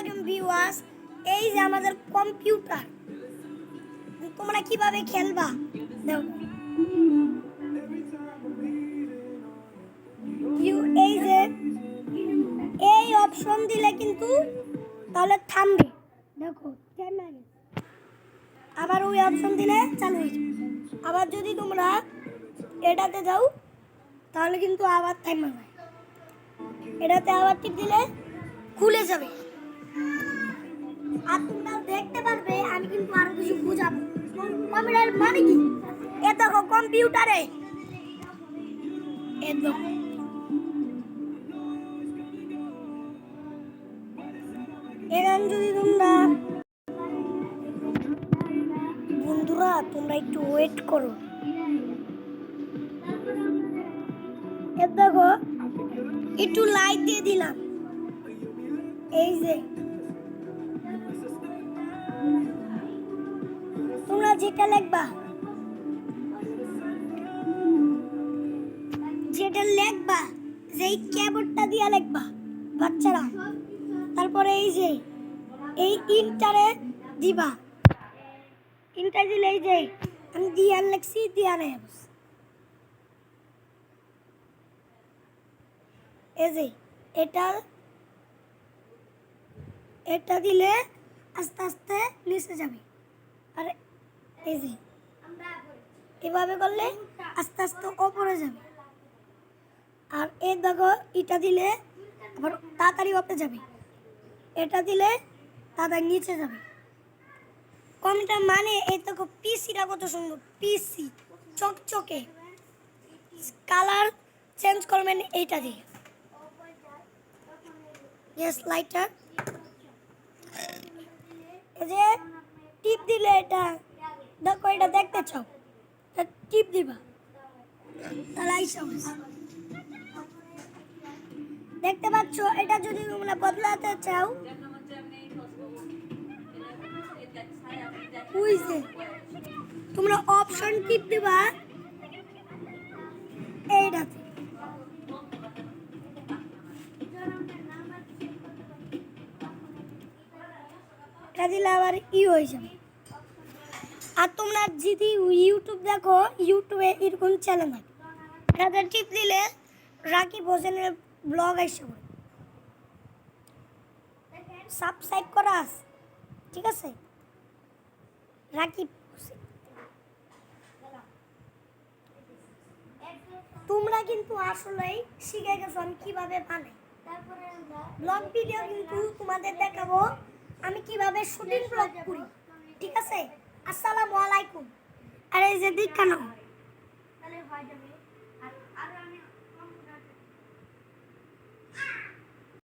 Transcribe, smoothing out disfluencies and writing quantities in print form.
আলাইকুম ভিউয়ার্স, এই যে আমাদের কম্পিউটার, তোমরা কিভাবে খেলবা দেখো। এই যে এই অপশন দিলে কিন্তু তাহলে থামবে, দেখো আবার ওই অপশন দিলে চালু হয়ে যাবে। আবার যদি তোমরা এটাতে যাও তাহলে কিন্তু আবার থামবে যায়, এটাতে আবার টিপ দিলে খুলে যাবে। আর তোমরা দেখতে পারবে, আমি কিন্তু আরো কিছু বুঝাবো। কম্পিউটার মানে কি? এ দেখো কম্পিউটারে এখান যদি তোমরা বন্ধুরা তোমরা একটু ওয়েট করো। এ দেখো একটু লাইট দিয়ে দিলাম, এই যে তোমরা যেটা লিখবা যে কিবোর্ডটা দিয়ে লিখবা বাচ্চারা, তারপরে এই যে এই ইন্টারে দিবা, ইন্টার দিলে এই যে আমি দিয়ার লিখছি, দিয়ারে এই যে এটা দিলে আস্তে আস্তে নিচে যাবে। আর এই যে এভাবে করলে আস্তে আস্তে ওপরে যাবে। আর এই দেখো এটা দিলে আবার তাড়াতাড়ি ওপরে যাবে, এটা দিলে তাড়াতাড়ি নিচে যাবে। কম্পিউটার মানে এই দেখো পিসিটা কত সুন্দর, পিসি চকচকে। কালার চেঞ্জ করবেন এইটা দিয়ে, গ্যাস লাইটার। এই যে টিপ দিলে এটা দেখো, এটা দেখতে চাও টিপ দিবা, তাহলে দেখতে পাচ্ছ। এটা যদি তোমরা বদলাতে চাও তোমরা অপশন টিপ দিবা এইটাতে, এটা দিলে আবার হয়ে যাবে। আর তোমরা যদি ইউটিউব দেখো, ইউটিউবে এরকম চ্যানেল আছে, এটাতে টিপ দিলে রাকিব হোসেনের ব্লগ আসে, সাবস্ক্রাইব করা আছে, ঠিক আছে? রাকিব হোসেন। তোমরা কিন্তু আসলেই শিখে গেছো আমি কিভাবে বানাই। ব্লগ ভিডিও কিন্তু তোমাদের দেখাবো আমি কিভাবে শুটিং ব্লগ করি, ঠিক আছে? আসসালামু আলাইকুম। আর এই যে দীক্ষা নাও।